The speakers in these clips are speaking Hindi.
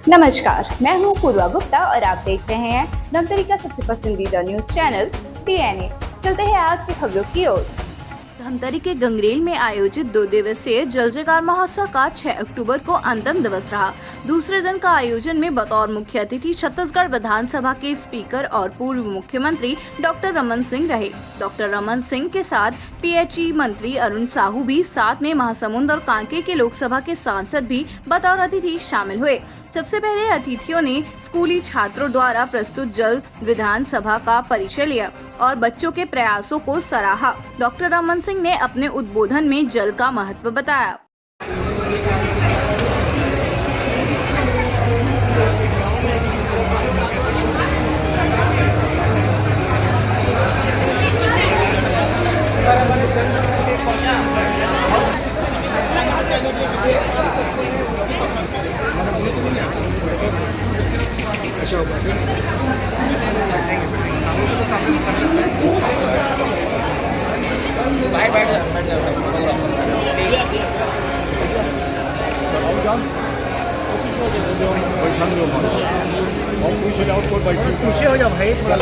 नमस्कार, मैं हूं पूर्वा गुप्ता और आप देख रहे हैं धमतरी का सबसे पसंदीदा न्यूज चैनल TNA। चलते हैं आज की खबरों की ओर। धमतरी के गंगरेल में आयोजित 2 दिवसीय जल जयकार महोत्सव का 6 अक्टूबर को अंतिम दिवस रहा। दूसरे दिन का आयोजन में बतौर मुख्य अतिथि छत्तीसगढ़ विधानसभा के स्पीकर और पूर्व मुख्यमंत्री डॉक्टर रमन सिंह रहे। डॉक्टर रमन सिंह के साथ PHE मंत्री अरुण साहू भी, साथ में महासमुंद और कांके के लोकसभा के सांसद भी बतौर अतिथि शामिल हुए। सबसे पहले अतिथियों ने स्कूली छात्रों द्वारा प्रस्तुत जल विधानसभा का परिचय लिया और बच्चों के प्रयासों को सराहा। डॉक्टर रमन सिंह ने अपने उद्बोधन में जल का महत्व बताया। खुशी हो जाओ भाई, थोड़ा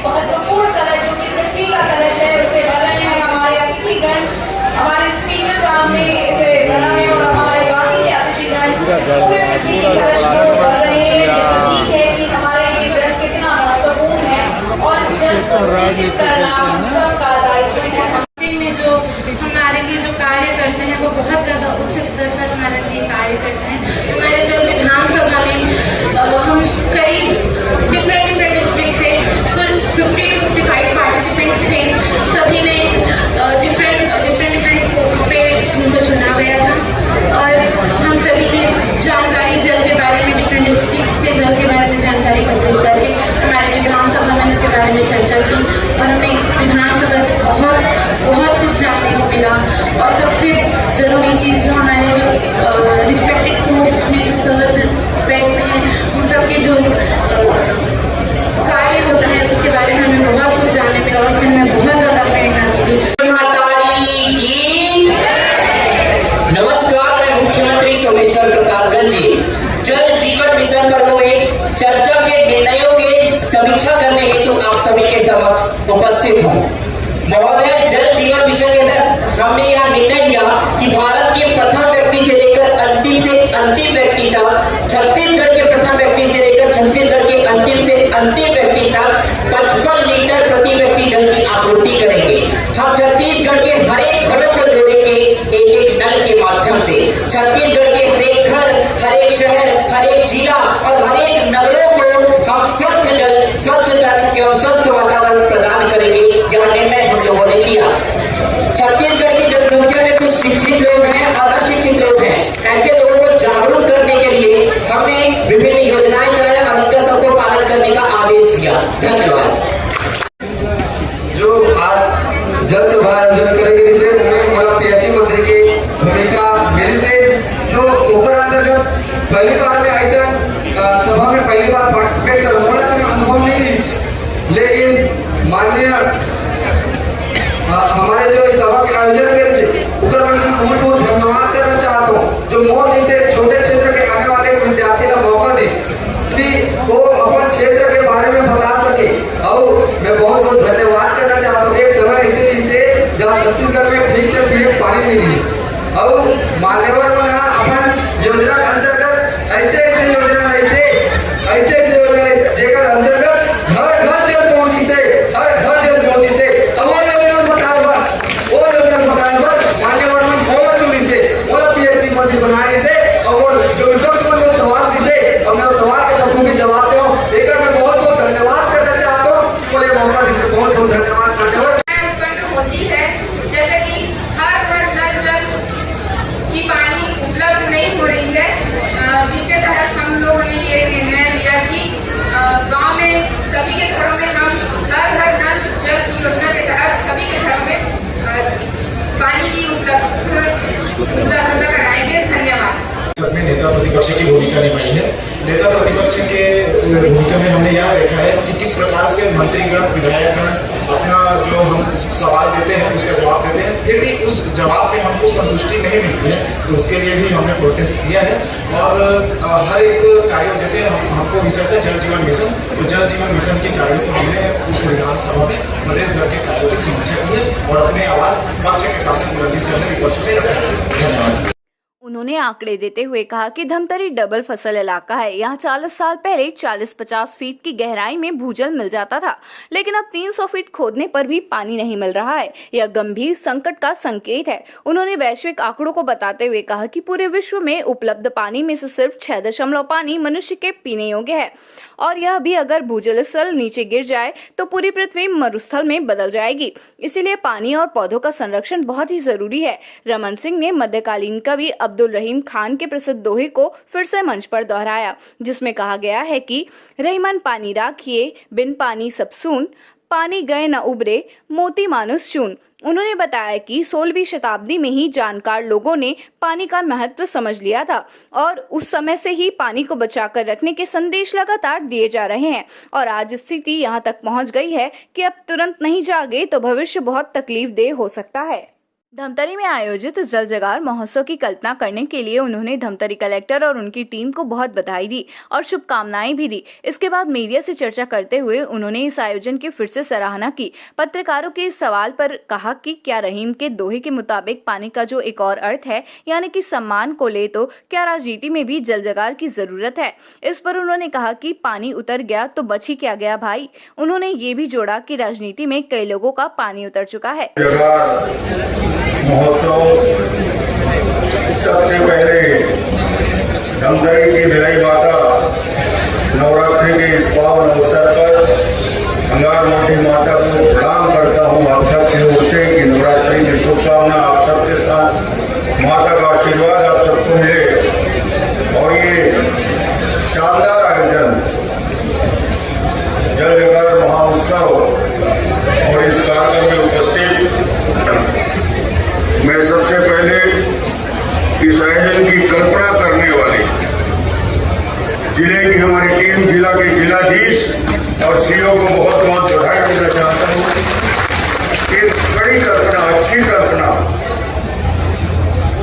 महत्वपूर्ण कलश जो कि पृथ्वी का कलश है उसे भर रहे हैं हमारे अतिथिगण। हमारे स्पीकर साहब ने इसे भरा है और हमारे बाकी के अतिथिगण पूरे पृथ्वी के कलश को भर रहे हैं। ये प्रतीक है कि हमारे लिए जल कितना महत्वपूर्ण है और इस जल को सिंचित करना हम सबका दायित्व है। में जो हमारे लिए जो कार्य करते हैं वो बहुत ज़्यादा उच्च स्तर पर हमारे लिए कार्य करते हैं। हमारे जल विधानसभा में हम करीब डिफरेंट डिस्ट्रिक्ट से कुल 50 to 55 पार्टिसिपेंट्स थे। सभी ने डिफरेंट पोस्ट पे उनको चुना गया था और हम सभी ने जानकारी जल के बारे में डिफरेंट डिस्ट्रिक्ट के जल के बारे में जानकारी एकत्रित करके हमारे विधानसभा में इसके बारे में चर्चा की और हमें विधानसभा से बहुत कुछ जानने को मिला। और सबसे ज़रूरी चीज़ जो हमारे जो रिस्पेक्टेड पोस्ट में जो सर बैठते हैं उन सबके जो कार्य होता है उसके बारे में हमें बहुत कुछ जानने मिला और उससे हमें बहुत ज़्यादा प्रेरणा मिली। नमस्कार, मैं मुख्यमंत्री सोमेश्वर प्रसाद गंजी जल जीवन मिशन पर हुए चर्चा के निर्णयों की समीक्षा करने हेतु आप सभी के समक्ष उपस्थित हूँ। महोदय, जल जीवन मिशन के तहत हमने यह निर्णय लिया कि भारत के प्रथम व्यक्ति से लेकर अंतिम व्यक्ति तक, छत्तीसगढ़ के प्रथम व्यक्ति से लेकर छत्तीसगढ़ के अंतिम व्यक्ति तक 55 लीटर प्रति व्यक्ति जल की आपूर्ति करेंगे। हम छत्तीसगढ़ के हर एक घरों को जोड़ेंगे एक नल के माध्यम से। छत्तीसगढ़ के हर एक घर, हर एक शहर, हर एक जिला और हर एक नगरों को हम स्वच्छ जल, स्वच्छ तल एवं स्वस्थ वातावरण प्रदान करेंगे। यह निर्णय हम लोगों ने लिया। छत्तीसगढ़ की जनसंख्या में कुछ शिक्षित लोग हैं और अशिक्षित लोग हैं। ऐसे लोगों को जागरूक करने के लिए हमने विभिन्न योजनाएं चलाई और उनका सबको पालन करने का आदेश दिया। धन्यवाद। जो आज जल सभा आयोजन करेंगे इसे हमारा PHE मंत्री की भूमिका मेरी से जो ओकर अंतर्गत पहली बार में ऐसा सभा में पहली बार पार्टिसिपेट कर हमारा अनुभव नहीं है, लेकिन माननीय हमारे जो इस सभा के आयोजन करे से ओकर मैं बहुत धन्यवाद करना चाहता हूँ। जो मोर जैसे छोटे क्षेत्र के आने वाले विद्यार्थी का मौका दे कि वो अपन क्षेत्र के बारे में बता सके और मैं बहुत धन्यवाद करना चाहता हूँ। एक समय इसे जहाँ छत्तीसगढ़ में ठीक से पीने पानी नहीं है और मान्यवर अपन योजना के अंतर्गत ऐसे जिसके तहत हम लोगों ने ये निर्णय लिया कि गांव में सभी के घरों में हम हर घर नल जल की योजना के तहत सभी के घरों में पानी की उपलब्धता कराएंगे। धन्यवाद। में नेता प्रतिपक्ष की भूमिका निभाई है। नेता प्रतिपक्ष के भूमिका में हमने यह देखा है कि किस प्रकार से मंत्रीगण विधायकगण अपना जो हम सवाल देते हैं उसका जवाब देते हैं, फिर भी उस जवाब में हमको संतुष्टि नहीं मिलती है, तो उसके लिए भी हमने प्रोसेस किया है। और हर एक कार्य जैसे हमको विषय था जल जीवन मिशन, तो जल जीवन मिशन के कार्यों को हमने उस विधानसभा में प्रदेश भर के कार्यों की समीक्षा की है और अपने आवाज पक्ष के सामने बुलंदी से हमने विपक्ष में रखा है। धन्यवाद। उन्होंने आंकड़े देते हुए कहा कि धमतरी डबल फसल इलाका है। यहाँ 40 साल पहले 40-50 फीट की गहराई में भूजल मिल जाता था, लेकिन अब 300 फीट खोदने पर भी पानी नहीं मिल रहा है। यह गंभीर संकट का संकेत है। उन्होंने वैश्विक आंकड़ों को बताते हुए कहा कि पूरे विश्व में उपलब्ध पानी में से सिर्फ 6 पानी मनुष्य के पीने योग्य है, और यह भी अगर भूजल स्तर नीचे गिर जाए तो पूरी पृथ्वी मरुस्थल में बदल जाएगी। इसीलिए पानी और पौधों का संरक्षण बहुत ही जरूरी है। रमन सिंह ने मध्यकालीन कवि अब्दुल रहीम खान के प्रसिद्ध दोहे को फिर से मंच पर दोहराया, जिसमें कहा गया है कि रहीमन पानी राखिए, बिन पानी सब सून, पानी गए न उबरे, मोती मानुस चून। उन्होंने बताया कि 16वीं शताब्दी में ही जानकार लोगों ने पानी का महत्व समझ लिया था और उस समय से ही पानी को बचाकर रखने के संदेश लगातार दिए जा रहे हैं, और आज स्थिति यहाँ तक पहुँच गई है कि अब तुरंत नहीं जागे तो भविष्य बहुत तकलीफदेह हो सकता है। धमतरी में आयोजित जल जगार महोत्सव की कल्पना करने के लिए उन्होंने धमतरी कलेक्टर और उनकी टीम को बहुत बधाई दी और शुभकामनाएं भी दी। इसके बाद मीडिया से चर्चा करते हुए उन्होंने इस आयोजन की फिर से सराहना की। पत्रकारों के इस सवाल पर कहा कि क्या रहीम के दोहे के मुताबिक पानी का जो एक और अर्थ है, यानी कि सम्मान को ले, तो क्या राजनीति में भी जल जगार की जरूरत है? इस पर उन्होंने कहा कि पानी उतर गया तो बच ही क्या गया भाई। उन्होंने ये भी जोड़ा कि राजनीति में कई लोगों का पानी उतर चुका है। महोत्सव सबसे पहले धमतरी की भिलाई माता नवरात्रि के इस पावन अवसर पर अंगार मोटी माता को प्रणाम करता हूँ। आप सबकी ओर से कि नवरात्रि की शुभकामना आप सबके साथ, माता का आशीर्वाद आप सबको मिले। और ये शानदार आयोजन जल जगार महोत्सव और इस कार्यक्रम में उपस्थित मैं सबसे पहले इस आयोजन की कल्पना करने वाले जिले की हमारी टीम, जिला के जिलाधीश और सीओ को बहुत बहुत बधाई देना चाहता हूँ। एक बड़ी कल्पना, अच्छी कल्पना,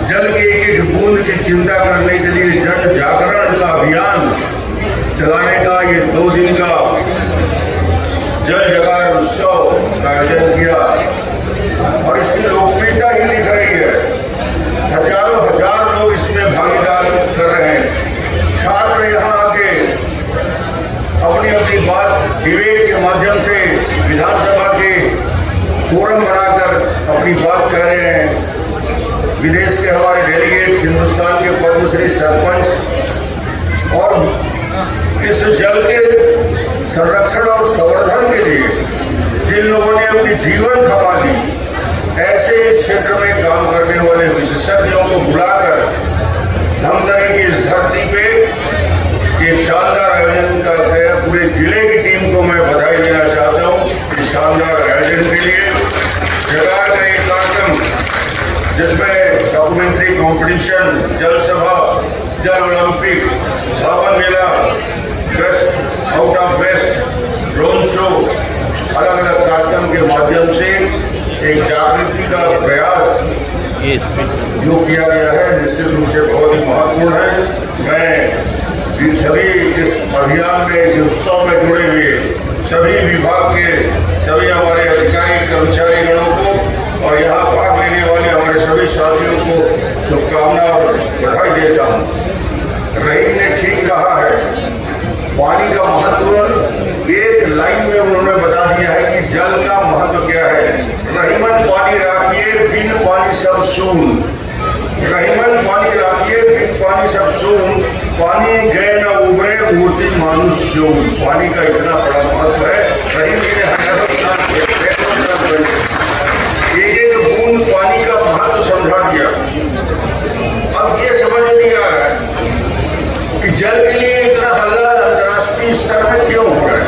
जल की एक एक बूंद की चिंता करने के लिए जन जागरण का अभियान चलाने का ये 2 दिन का जल जगार उत्सव का आयोजन किया और इसकी लोकप्रियता ही दिख रही है। हजारों हजार लोग इसमें भागीदार कर रहे हैं। छात्र यहाँ आके अपनी अपनी बात डिबेट के माध्यम से विधानसभा के फोरम बनाकर अपनी बात कह रहे हैं। विदेश के हमारे डेलीगेट, हिंदुस्तान के पद्मश्री सरपंच, और इस जल के संरक्षण और संवर्धन के लिए जिन लोगों ने अपनी जीवन खपा दी, ऐसे इस क्षेत्र में काम करने वाले विशेषज्ञों को बुलाकर धमतरी की इस धरती पे एक शानदार आयोजन का गया। पूरे जिले की टीम को मैं बधाई देना चाहता हूँ इस शानदार आयोजन के लिए। जगार का एक कार्यक्रम जिसमें डॉक्यूमेंट्री कॉम्पिटिशन, जल सभा, जल ओलंपिक, सावन मेला, best out of waste, drone show, अलग अलग कार्यक्रम के माध्यम से एक जागृति का प्रयास जो किया गया है निश्चित रूप से बहुत ही महत्वपूर्ण है। मैं इन सभी इस अभियान में, इस उत्सव में जुड़े हुए सभी विभाग के सभी हमारे अधिकारी कर्मचारी गणों को और यहाँ भाग लेने वाले हमारे सभी साथियों को शुभकामना और बधाई देता हूँ। रहीम ने ठीक कहा है, पानी का महत्व एक लाइन में उन्होंने बता दिया है कि जल का महत्व क्या है। रहीमन पानी राखिए, बिन पानी सब सून। रहीमन पानी राखिए, बिन पानी सब सून, पानी गए न उबरे, मूर्ति मानुष सून। पानी का इतना बड़ा महत्व है। रहीम जी ने एक बूंद पानी का महत्व समझा दिया। अब ये समझ नहीं आ रहा है कि जल के लिए इतना हल्ला अंतर्राष्ट्रीय स्तर में क्यों हो रहा है,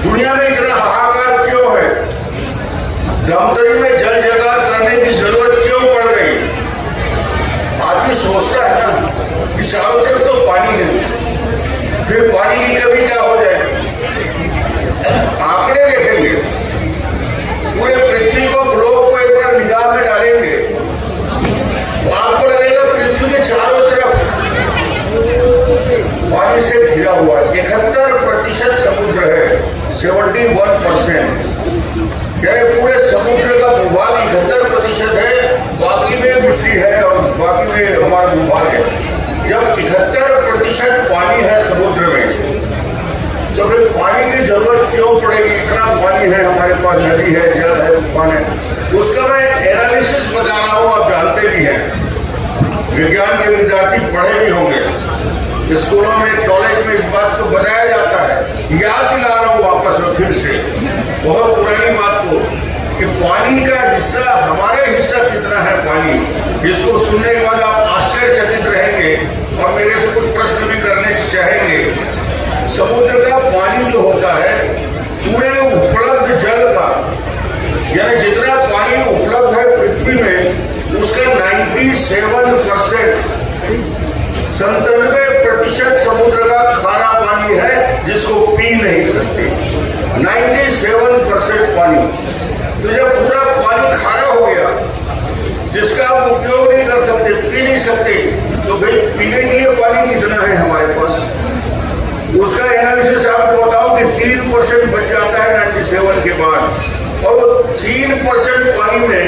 दुनिया में इतना हाहाकार क्यों है, धमतरी में जल जगार करने की जरूरत क्यों पड़ रही है? आदमी सोचता है ना कि चारों तरफ तो पानी है, फिर पानी की कमी क्या हो जाए? आंकड़े देखेंगे, पूरे पृथ्वी को ग्लोब को एक बार निगाह में डालेंगे, आपको लगेगा पृथ्वी के चारों तरफ पानी से घिरा हुआ 71% समुद्र है, 71%। पूरे समुद्र का भूभाग 71% है, बाकी में मिट्टी है और बाकी में हमारा भूभाग है। जब 71% पानी है समुद्र में, तो फिर पानी की जरूरत क्यों पड़ेगी? इतना पानी है हमारे पास, नदी है, जल है, तूफान है। उसका मैं एनालिसिस बता रहा हूँ, आप जानते भी हैं, विज्ञान के विद्यार्थी पढ़े भी होंगे, स्कूलों में, कॉलेज में इस बात को बताया जाता है। याद दिला रहा हूँ वापस में फिर से बहुत पुरानी बात को, कि पानी का हिस्सा, हमारे हिस्सा कितना है पानी, जिसको सुनने के बाद आप आश्चर्यचकित रहेंगे और मेरे से कुछ प्रश्न भी करने चाहेंगे। समुद्र का पानी जो होता है, पूरे उपलब्ध जल का, यानी जितना पानी उपलब्ध है पृथ्वी में, उसका 97%, 97% समुद्र का खारा पानी है, जिसको पी नहीं सकते। 97% पानी। तो जब पूरा पानी खारा हो गया, जिसका आप उपयोग नहीं कर सकते, पी नहीं सकते, तो फिर पीने के लिए पानी कितना है हमारे पास? उसका एनालिसिस आपको बताऊं कि 3% बच जाता है 97 के बाद, और वो 3% पानी में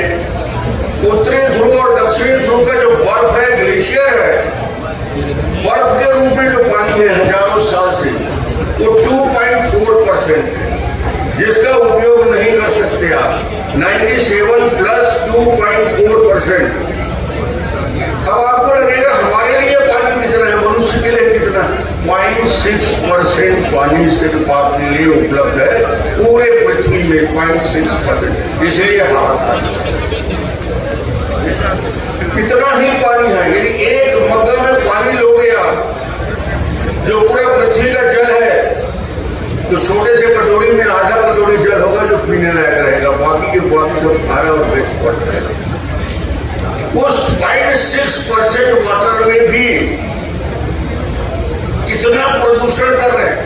उत्तरी ध्रुव और दक्षिणी ध्रुव का जो बर्फ है, ग्लेशियर है, बर्फ के रूप में जो पानी है हजारों साल से, वो 2.4% है, जिसका उपयोग नहीं कर सकते आप। 97 प्लस 2.4%। अब आपको लगेगा हमारे लिए पानी कितना है, मनुष्य के लिए कितना? 0.6% पानी सिर्फ आपके लिए उपलब्ध है पूरे पृथ्वी में, 0.6%। इसलिए इतना ही पानी है, यानी एक मग्गा में पानी लोगे आप, जो पूरा पृथ्वी का जल है, तो छोटे से कटोरी में आधा कटोरी जल होगा जो पीने लायक रहेगा, बाकी के बाकी सब खारा और वेस्ट पड़ रहेगा। उस 0.6% वाटर में भी कितना प्रदूषण कर रहे हैं।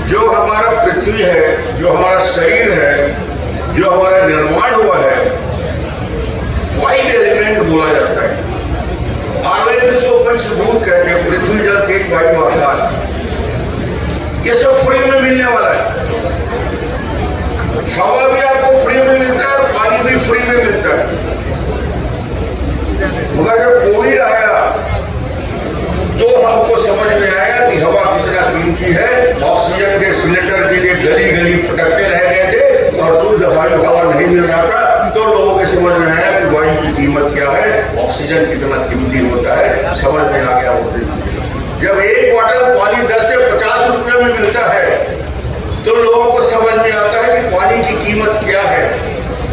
जो हमारा पृथ्वी है, जो हमारा शरीर है, जो हमारा निर्माण हुआ है, 5 एलिमेंट बोला जाता है। आयुर्वेद इसको पंचभूत कहते हैं, पृथ्वी, जल, तेज, वायु, आकाश। ये सब फ्री में मिलने वाला है। हवा भी आपको फ्री में मिलता है, पानी भी फ्री में मिलता है। मगर जब कोविड आया तो हमको समझ में आया कि हवा कितना कीमती है। ऑक्सीजन के सिलेंडर के लिए गली गली भटकते रह गए थे और शुद्ध हवा नहीं मिल रहा था, तो लोगों के समझ में आया कि वायु की कीमत क्या है, ऑक्सीजन कितना कीमती होता है, समझ में आ गया होते। जब एक बोतल पानी 10 से 50 रुपए में मिलता है, तो लोगों को समझ में आता है कि पानी की कीमत क्या है।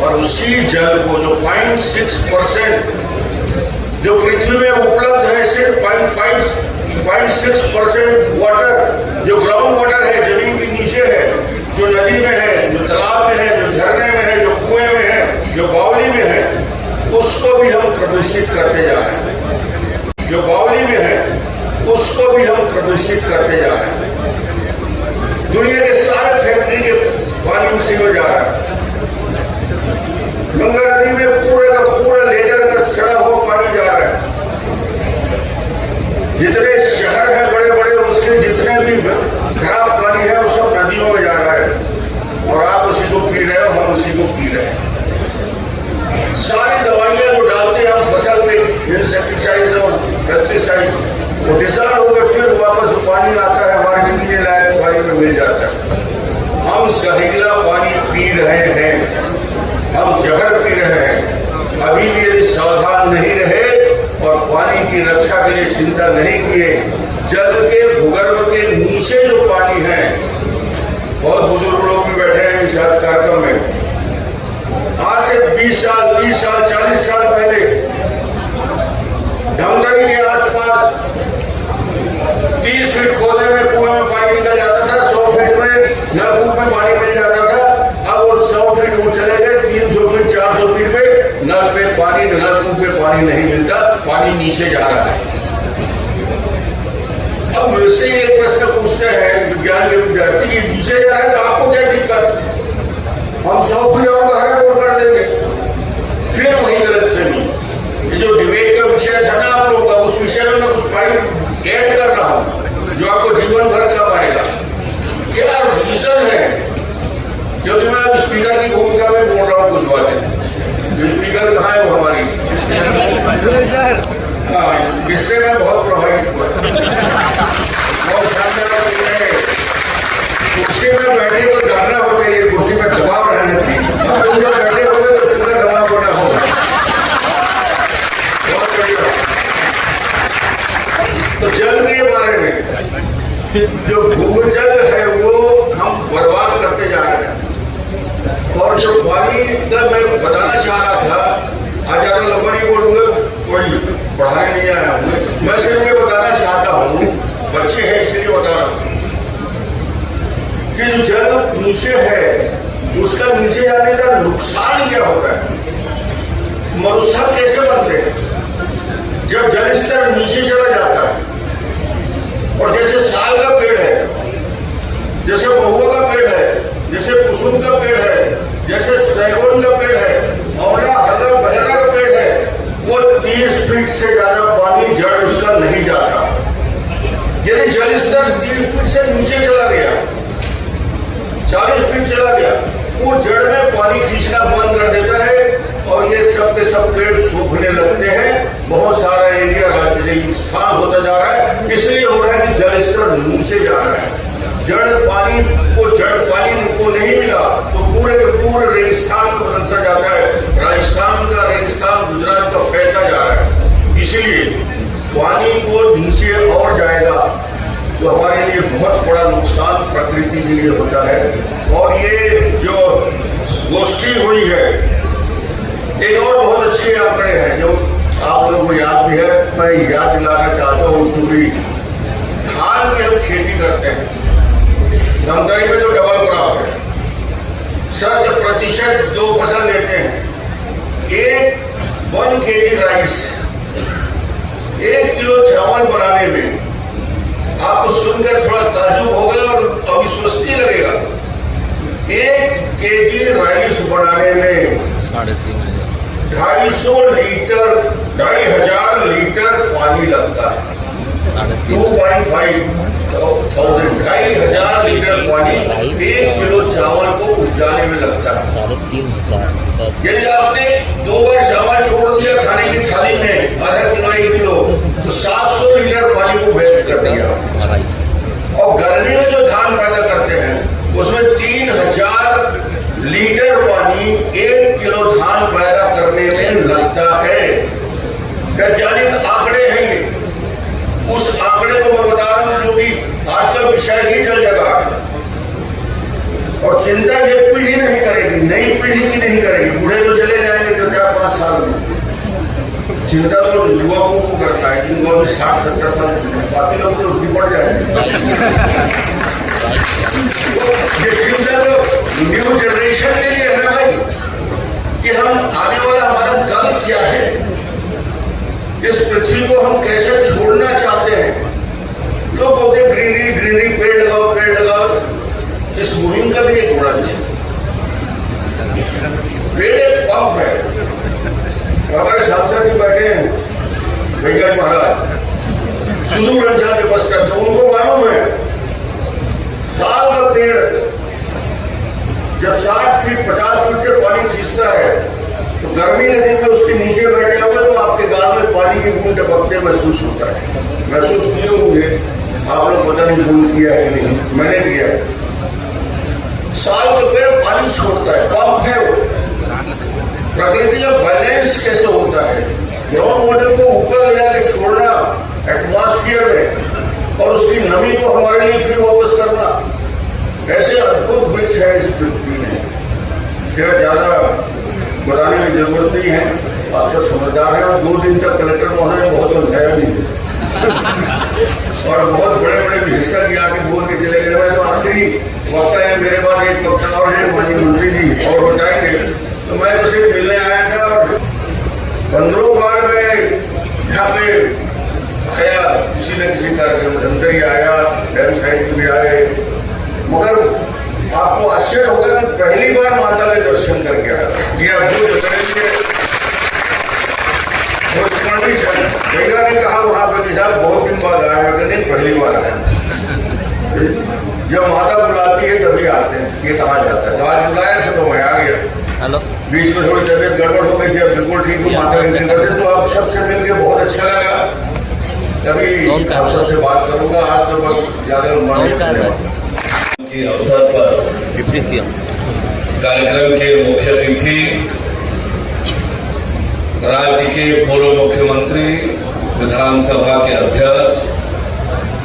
और उसी जल को जो 0.6% जो पृथ्वी में उपलब्ध है, सिर्फ 0.6% वाटर, जो ग्राउंड वाटर है, जमीन के नीचे है, जो नदी में है, जो तालाब में है, जो झरने में है, जो कुएं में है, जो बावली में है, उसको भी हम प्रदूषित करते जा रहे हैं। जो बावली में है उसको भी हम प्रदूषित करते जा रहे हैं। दुनिया के सारे फैक्ट्री के पानी उसी में जा रहा है। गंगा नदी में पूरे का पूरा लेजर का सड़ा हुआ पानी जा रहा है। जितने शहर हैं बड़े बड़े, उसके जितने भी खराब पानी है, वो सब नदियों में जा रहा है और आप उसी को पी रहे हो, हम उसी को पी रहे हैं। सारी दवाइयां जो डालते हैं हम फसल में, इंसेक्टिसाइड और पेस्टिसाइड, वो डिस्चार्ज होकर फिर वापस पानी आता है, हमारे पीने लायक पानी में मिल जाता है। हम जहरीला पानी पी रहे हैं, हम जहर पी रहे हैं। अभी भी यदि सावधान नहीं रहे और पानी की रक्षा के लिए चिंता नहीं किए, जल के भूगर्भ के नीचे जो पानी है, बहुत बुजुर्ग लोग भी बैठे हैं इस कार्यक्रम में, आज से 20 साल 40 साल पहले धमतरी के आसपास पानी नीचे जा रहा है। अब मुझसे एक प्रश्न पूछते हैं विज्ञान के विद्यार्थी कि नीचे जा रहा है तो आपको क्या दिक्कत? हम 100 फुट का है वो कर देंगे। फिर वही गलतफहमी, ये जो डिबेट का विषय था ना आप लोग का, उस विषय में मैं कुछ पॉइंट ऐड कर रहा हूँ जो आपको जीवन भर काम आएगा। क्या रीजन है? क्योंकि मैं अब स्पीकर की भूमिका में बोल रहा हूँ कुछ बातें। स्पीकर कहाँ है वो हमारी? हाँ, इससे मैं बहुत प्रभावित हुआ। बहुत शानदार कुर्सी में बैठे तो जानना होता है, कुर्सी में दबाव रहना चाहिए। तुम जब बैठे होगे तो तुमका दबाव होना होगा। बहुत बढ़िया। तो जल के बारे में, जो भूजल है वो हम बर्बाद करते जा रहे हैं। और जो पानी का मैं बताना चाह रहा था, आज ज्यादा लंबा नहीं बोलूंगा, कोई पढ़ाई नहीं आया हूँ, मैं सिर्फ ये बताना चाहता हूँ, बच्चे हैं इसलिए बता रहा हूँ कि जो जल नीचे है उसका नीचे जाने का नुकसान क्या होता है। मरुस्थल कैसे बनते हैं? जब जल स्तर नीचे चला जाता है, और जैसे साल का पेड़ है, जैसे महुआ का पेड़ है, जैसे कुसुम का पेड़ है, जैसे सैगोन का पेड़ है, औला हरा बहरा का पेड़ है, वो 30 फीट से ज्यादा पानी जड़ उसका नहीं जाता। यदि जल स्तर 30 फीट से नीचे चला गया, 40 फीट चला गया, वो जड़ में पानी खींचना बंद कर देता है और ये सब के सब पेड़ सूखने लगते हैं। बहुत सारा एरिया स्थान होता जा रहा है, इसलिए हो रहा है कि जल स्तर नीचे जा रहा है। जड़ पानी को नहीं मिला तो पूरे के पूरे रेगिस्तान को बदलता जाता है। राजस्थान का रेगिस्तान गुजरात का फैलता जा रहा है। इसीलिए पानी को नीचे और जाएगा तो हमारे लिए बहुत बड़ा नुकसान प्रकृति के लिए होता है। और ये जो गोष्ठी हुई है, एक और बहुत अच्छे आंकड़े हैं जो आप लोगों को याद भी है, मैं याद दिलाना चाहता हूँ, क्योंकि धान की हम खेती करते हैं, धमतरी में जो डबल क्रॉप है, 100% 2 फसल लेते हैं। 1 केजी राइस, 1 किलो चावल बनाने में आपको सुनकर थोड़ा ताज्जुब होगा और अविश्वसनीय लगेगा। 1 केजी राइस बनाने में 250 लीटर, 2500 लीटर पानी लगता है। 2,500 लीटर पानी 1 किलो चावल को उपजाने में लगता है। 3,500। यदि आपने 2 बार चावल छोड़ दिया खाने की थाली में, आधा किलो 1 किलो, तो 700 लीटर पानी को वेस्ट कर दिया। और गर्मी में जो धान पैदा करते हैं उसमें 3000 लीटर पानी 1 किलो धान पैदा करने में लगता है। वैज्ञानिक आंकड़े हैं ये। उस आंकड़े को मैं बता रहा हूं, जो कि आज का विषय ही जल जगह है। और चिंता ये पीढ़ी नहीं करेगी, नई पीढ़ी की नहीं करेगी। बूढ़े तो चले जाएंगे तो 4-5 साल में, चिंता तो युवाओं को करना है, जिनको अभी 60-70 साल, बाकी लोग तो बिगड़ जाएंगे। ये चिंता तो न्यू जनरेशन के लिए है ना भाई, कि हम आने वाला हमारा कल क्या है, इस पृथ्वी को हम कैसे छोड़ना चाहते हैं। लोग बोलते हैं ग्रीनरी ग्रीनरी, पेड़ लगाओ पेड़ लगाओ। इस मुहिम का भी एक बड़ा है, पेड़ एक पंप है। हमारे सांसद भी बैठे हैं भैया महाराज, सुदूर अंचल के बस करते, तो उनको मालूम है साल का पेड़ जब 60 फीट 50 फीट से पानी खींचता है तो गर्मी के दिन में उसके नीचे बैठे होगा तो आपके गाल में पानी की बूंद टपकते महसूस होता है। महसूस किए होंगे आप लोग, पता नहीं बूंद किया है कि नहीं, मैंने किया है। साल के पेड़ पानी छोड़ता है, पंप है वो। प्रकृति का बैलेंस कैसे होता है, ग्राउंड वाटर को ऊपर ले जाके छोड़ना एटमॉस्फेयर में और उसकी नमी को हमारे लिए फिर वापस करना। ऐसे अद्भुत वृक्ष है इस पृथ्वी में, क्या ज्यादा बताने की जरूरत नहीं है, आप सब समझदार हैं। और 2 दिन तक कलेक्टर महोदय ने बहुत समझाया भी और बहुत बड़े बड़े हिस्सा की आके बोल के चले गए। मैं तो आखिरी वक्त है, मेरे पास एक वक्ता और है, माननीय मंत्री जी और बताएंगे। तो मैं तो सिर्फ मिलने आया था और 15 बार में करके अंदर ही आया, डैम साइड भी आए, मगर आपको आश्चर्य होगा कि पहली बार माता के दर्शन करके आया। ये अद्भुत भैया ने कहा वहां पे कि साहब बहुत दिन बाद आया, मैं नहीं पहली बार आया। जब माता बुलाती है तभी आते हैं, ये कहा जाता है। तो आज बुलाया से तो मैं आ गया। हेलो, बीच में थोड़ी तबीयत गड़बड़ हो गई थी, अब बिल्कुल ठीक हूँ माता के दर्शन। तो आप सबसे मिलकर बहुत अच्छा लगा। तभी आप सबसे बात करूंगा। आज तो बस ज्यादा के अवसर पर कार्यक्रम के मुख्य अतिथि राज्य के पूर्व मुख्यमंत्री, विधानसभा के अध्यक्ष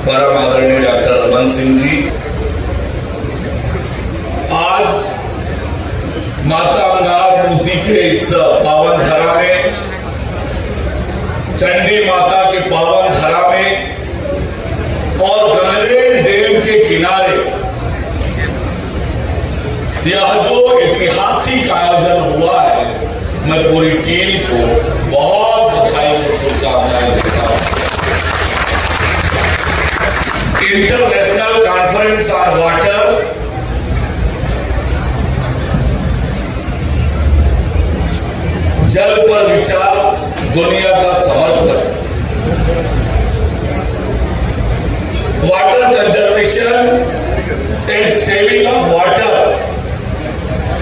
परम आदरणीय डॉक्टर रमन सिंह जी, आज माता अंगारमूर्ति के इस पावन धरा में, चंडी माता के पावन धरा में और गंगरेल डैम के किनारे यह जो ऐतिहासिक आयोजन हुआ है, मैं पूरी टीम को बहुत बधाई और शुभकामनाएं देता हूं। इंटरनेशनल कॉन्फ्रेंस ऑन वाटर जल पर विचार दुनिया का समर्थन, water conservation and saving of water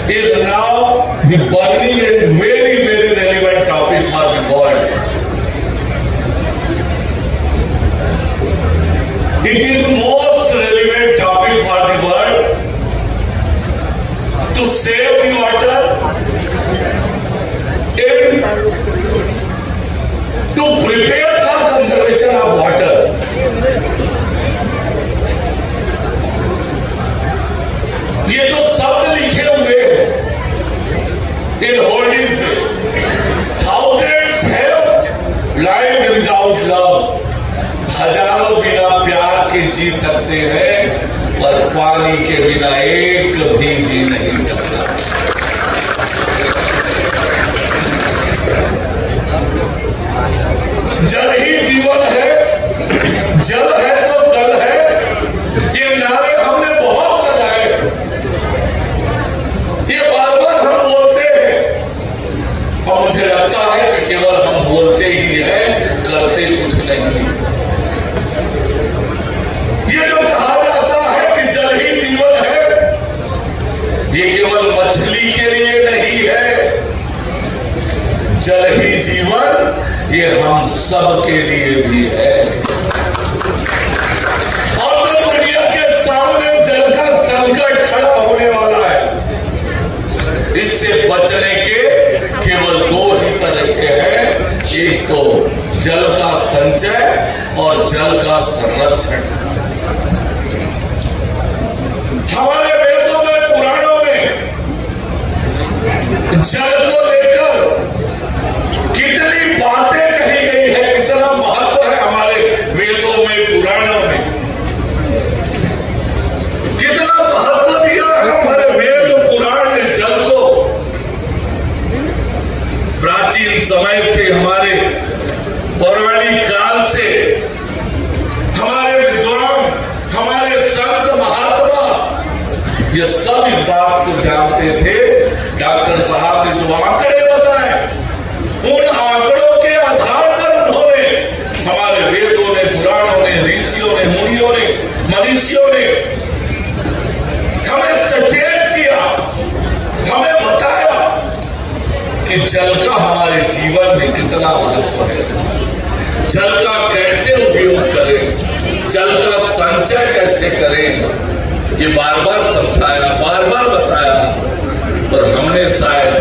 is now the burning and very, very relevant topic for the world. It is most relevant topic for the world to save the water and to prepare for conservation of water. ये जो शब्द लिखे हुए हैं इन होर्डिंग्स में, thousands have lived without love, हजारों बिना प्यार के जी सकते हैं, पर पानी के बिना एक भी जी नहीं सकता। जल ही जीवन है, जल है तो कल है, ये नारे हमने बहुत लगाए, ये बार बार हम बोलते हैं और मुझे लगता है कि केवल हम बोलते ही हैं, करते कुछ नहीं। ये जो कहा जाता है कि जल ही जीवन है, ये केवल मछली के लिए नहीं है, जल ही जीवन ये हम सब के लिए भी है। और जो दुनिया के सामने जल का संकट खड़ा होने वाला है, इससे बचने के केवल दो ही तरीके हैं, एक तो जल का संचय और जल का संरक्षण। हमारे वेदों में, पुराणों में जल को लेकर कितनी बातें कही गई है, कितना महत्व है हमारे वेदों में, पुराणों में कितना महत्व दिया है हमारे वेद पुराण ने जल को। प्राचीन समय से, हमारे पौराणिक काल से हमारे विद्वान, हमारे संत महात्मा ये सब इस बात को जानते थे। डॉक्टर साहब ने जो आंकड़े बताए, उन आंकड़ों के आधार पर उन्होंने, हमारे वेदों ने, पुराणों ने, ऋषियों ने, मुनियों ने, मनीषियों ने हमें सचेत किया, हमें बताया कि जल का हमारे जीवन में कितना महत्व है, जल का कैसे उपयोग करें, जल का संचय कैसे करें। ये बार बार समझाया, बार बार बताया, पर हमने शायद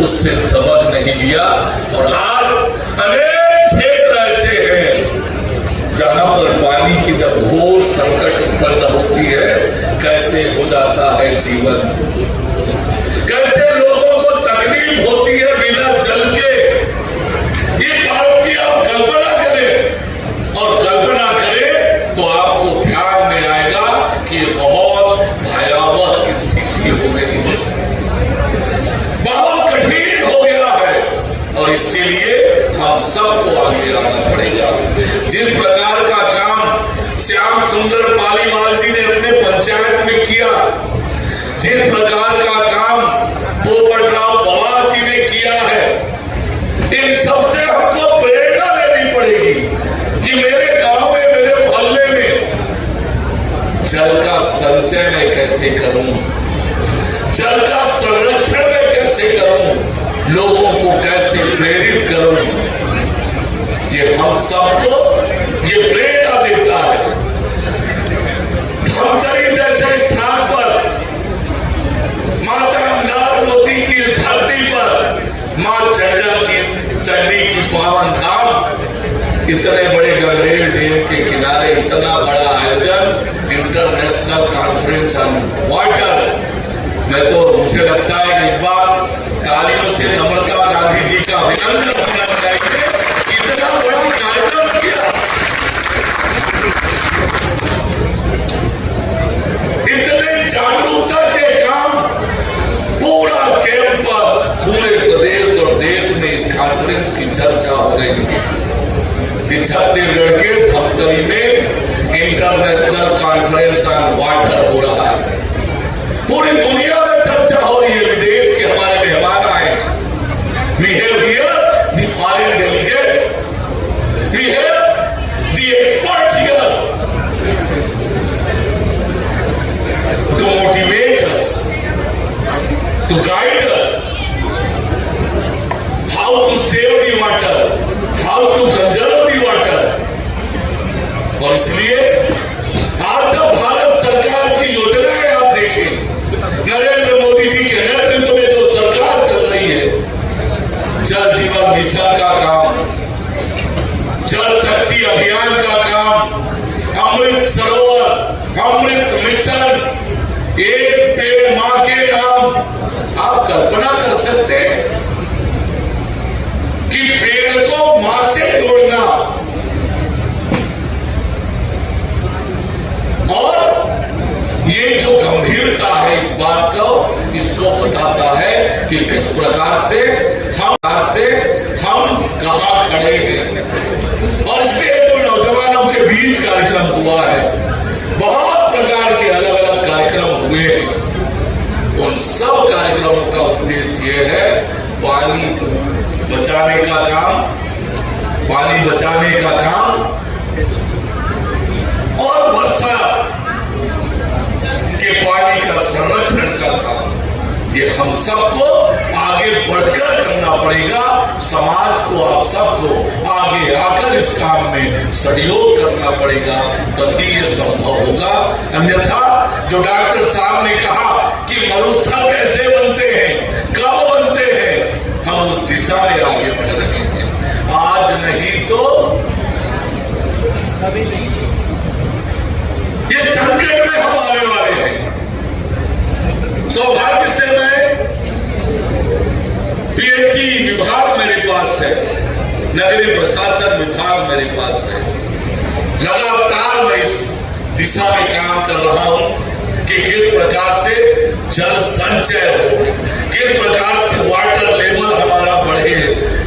उससे सबक नहीं लिया। और आज अनेक क्षेत्र ऐसे हैं जहां पर पानी की जब घोर संकट उत्पन्न होती है, कैसे हो जाता है जीवन, कैसे लोगों को तकलीफ होती है बिना जल के। इस बात की आप कल्पना करें, और कल्पना करें तो आपको ध्यान में आएगा कि बहुत भयावह स्थिति हो गई है, बहुत कठिन हो गया है, और इसके लिए हम सबको आगे आना पड़ेगा। जिस प्रकार का काम जिस प्रकार का काम पोपटराव पवार जी ने किया है, इन सबसे हमको प्रेरणा लेनी पड़ेगी कि मेरे गांव में, मेरे मोहल्ले में जल का संचय मैं कैसे करूं, जल का संरक्षण मैं कैसे करूं, लोगों को कैसे प्रेरित करूं। ये हम सबको ये प्रेरणा देता है। धमतरी जैसे स्थान पर, माता नारमती की धरती पर, मां चंडी की पावन धाम, इतने बड़े गंगरेल डैम के किनारे इतना बड़ा आयोजन, इंटरनेशनल कॉन्फ्रेंस ऑन वाटर। मैं तो, मुझे लगता है कि एक बार तालियों से नम्रता गांधी जी का अभिनंदन करना चाहिए, इतना बड़ा कार्यक्रम किया, इतने जागरूकता के काम, पूरा कैंपस, पूरे प्रदेश और देश में इस कॉन्फ्रेंस की चर्चा हो रही है। छत्तीसगढ़ के धमतरी में इंटरनेशनल कॉन्फ्रेंस ऑन वाटर हो रहा है, पूरी दुनिया में चर्चा हो रही है, विदेश के हमारे मेहमान आए। We have here the foreign delegates, we have the experts here to motivate us, to guide us, how to save the water, how to conserve the water। और इसलिए आज जब भारत सरकार की योजनाएं आप देखें, नरेंद्र मोदी जी के नेतृत्व में जो सरकार चल रही है, जल जीवन मिशन का काम, जल शक्ति अभियान का काम, अमृत सरोवर, अमृत मिशन, एक पेड़ मां के नाम। आप कल्पना कर सकते हैं कि पेड़ को मां से जोड़ना, और ये जो गंभीरता है इस बात को, इसको बताता है कि किस प्रकार से हम कहां खड़े हैं। और इसलिए जो नौजवानों के बीच कार्यक्रम हुआ है, बहुत प्रकार के अलग अलग कार्यक्रम हुए हैं, उन सब कार्यक्रमों का उद्देश्य ये है पानी बचाने का काम, पानी बचाने का काम और वर्षा के पानी का संरक्षण का काम। ये हम सबको आगे बढ़कर करना पड़ेगा, समाज को, आप सबको आगे आकर इस काम में सहयोग करना पड़ेगा, तभी ये संभव होगा। अन्यथा जो डॉक्टर साहब ने कहा कि मरुस्थल कैसे बनते हैं, कब बनते हैं, हम उस दिशा में आगे बढ़ रहे हैं। आज नहीं तो ये संकट में हम आने वाले हैं। सौभाग्य से मैं पीएचई विभाग मेरे पास है, नगरीय प्रशासन विभाग मेरे पास है। लगातार मैं इस दिशा में काम कर रहा हूं कि किस प्रकार से जल संचय हो, किस प्रकार से वाटर लेवल हमारा बढ़े,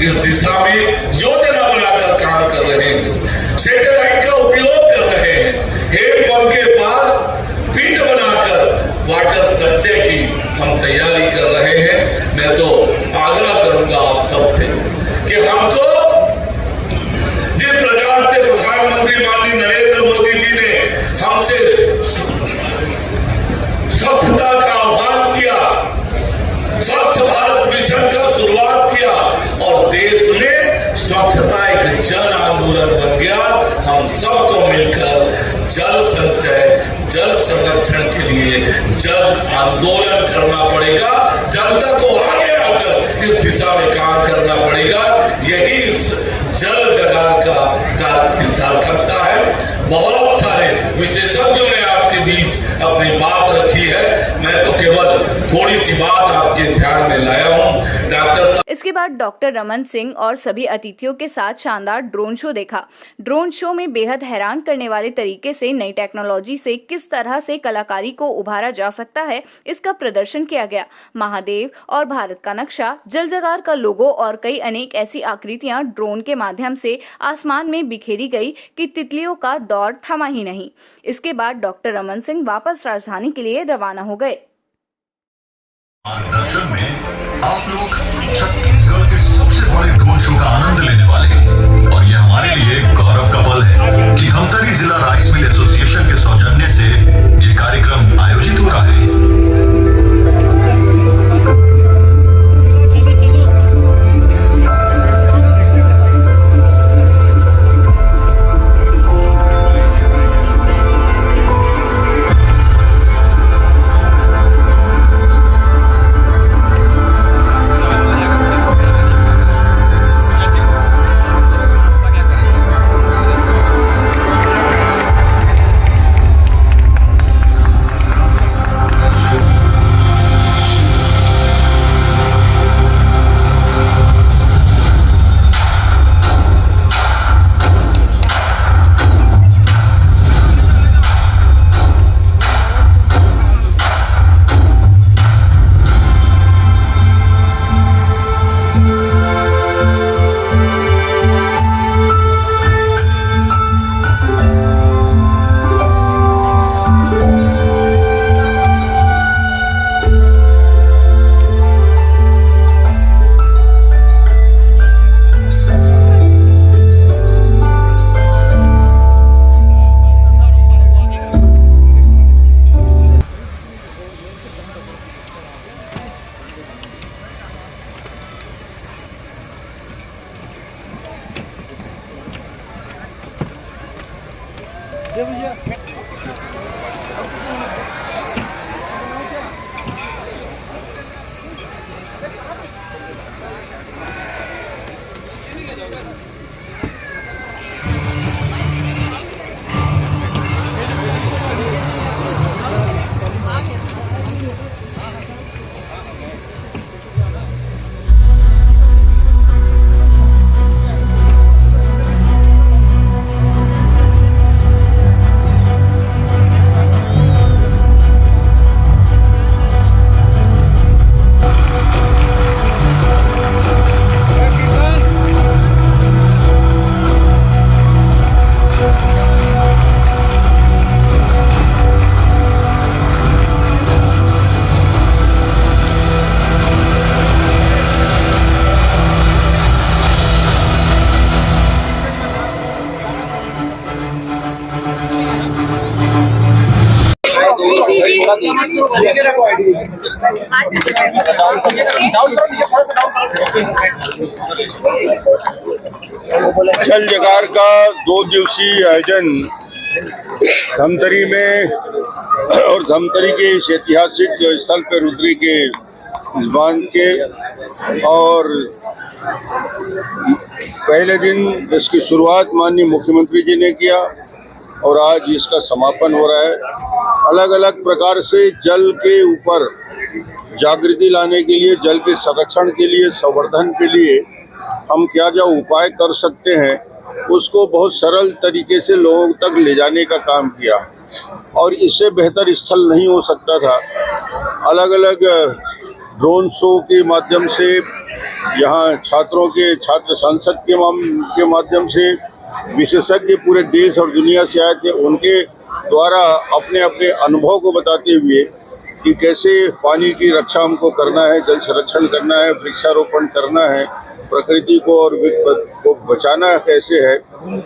इस दिशा में योजना बनाकर काम कर रहे हैं। सैटेलाइट का उपयोग कर रहे हैं, हैंडपंप के पास पिट बनाकर वाटर संचय की हम तैयारी कर रहे हैं। मैं तो आग्रह करूंगा आप सबसे कि हमको जिस प्रकार से प्रधानमंत्री माननीय नरेंद्र मोदी जी ने हमसे स्वच्छता का आह्वान किया, स्वच्छ भारत मिशन का शुरुआत किया और देश में स्वच्छता एक जन आंदोलन बन गया। हम सबको मिलकर जल संचय, जल संरक्षण के लिए जन आंदोलन करना पड़ेगा, जनता को आगे आकर इस दिशा में काम करना पड़ेगा। यही इस जल जगार का सार्थकता है। बहुत सारे विशेषज्ञों ने आपके बीच अपनी बात रखी है, मैं तो केवल थोड़ी सी बात आपके ध्यान में लाया हूँ। डॉक्टर इसके बाद डॉक्टर रमन सिंह और सभी अतिथियों के साथ शानदार ड्रोन शो देखा। ड्रोन शो में बेहद हैरान करने वाले तरीके से नई टेक्नोलॉजी से किस तरह से कलाकारी को उभारा जा सकता है, इसका प्रदर्शन किया गया। महादेव और भारत का नक्शा, जल जगार का लोगो और कई अनेक ऐसी आकृतियां ड्रोन के माध्यम से आसमान में बिखेरी गई कि तितलियों का दौर थमा ही नहीं। इसके बाद डॉक्टर रमन सिंह वापस राजधानी के लिए रवाना हो गए। मार्गदर्शन में आप लोग छत्तीसगढ़ के सबसे बड़े ड्रोन शो का आनंद लेने वाले हैं और यह हमारे लिए गौरव का पल है कि धमतरी जिला राइस मिल एसोसिएशन के सौजन्य से ये कार्यक्रम आयोजित हो रहा है। जल जगार का 2 दिवसीय आयोजन धमतरी में और धमतरी के इस ऐतिहासिक स्थल पर रुद्री के इस बांध के और पहले दिन इसकी शुरुआत माननीय मुख्यमंत्री जी ने किया और आज इसका समापन हो रहा है। अलग अलग प्रकार से जल के ऊपर जागृति लाने के लिए, जल के संरक्षण के लिए, संवर्धन के लिए हम क्या क्या उपाय कर सकते हैं उसको बहुत सरल तरीके से लोगों तक ले जाने का काम किया और इससे बेहतर स्थल नहीं हो सकता था। अलग अलग ड्रोन शो के माध्यम से, यहाँ छात्र संसद के माध्यम से विशेषज्ञ पूरे देश और दुनिया से आए थे, उनके द्वारा अपने अपने अनुभव को बताते हुए कि कैसे पानी की रक्षा हमको करना है, जल संरक्षण करना है, वृक्षारोपण करना है, प्रकृति को और को बचाना कैसे है,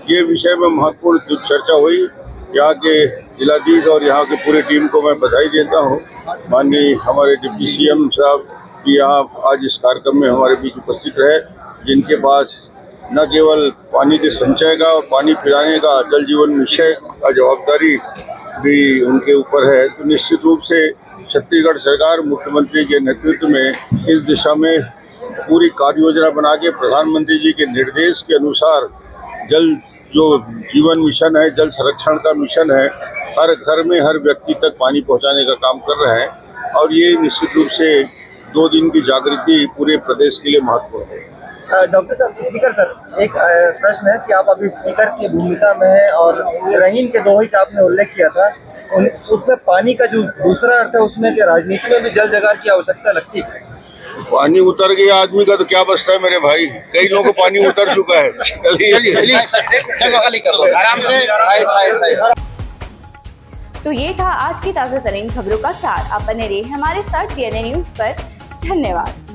ये विषय में महत्वपूर्ण चर्चा हुई। यहाँ के जिलाधीश और यहाँ के पूरी टीम को मैं बधाई देता हूँ। माननीय हमारे डिप्टी सीएम साहब भी यहाँ आज इस कार्यक्रम में हमारे बीच उपस्थित रहे, जिनके पास न केवल पानी के संचय का और पानी पिलाने का जल जीवन मिशन का जवाबदारी भी उनके ऊपर है, तो निश्चित रूप से छत्तीसगढ़ सरकार मुख्यमंत्री के नेतृत्व में इस दिशा में पूरी कार्य योजना बना के प्रधानमंत्री जी के निर्देश के अनुसार जल जो जीवन मिशन है, जल संरक्षण का मिशन है, हर घर में हर व्यक्ति तक पानी पहुंचाने का काम कर रहे हैं और ये निश्चित रूप से 2 दिन की जागृति पूरे प्रदेश के लिए महत्वपूर्ण है। डॉक्टर साहब, स्पीकर सर, एक प्रश्न है कि आप अभी स्पीकर की भूमिका में हैं और रहीम के दोहे का आपने उल्लेख किया था, उसमें पानी का जो दूसरा अर्थ है उसमें कि राजनीति में भी जल जगार की आवश्यकता लगती है। पानी उतर गया आदमी का तो क्या बचता है मेरे भाई, कई लोगों को पानी उतर चुका है। चलिए आराम से। तो ये था आज की ताज़ा तरीन खबरों का सार। आप बने रहिए हमारे साथ TNA न्यूज़ पर। धन्यवाद।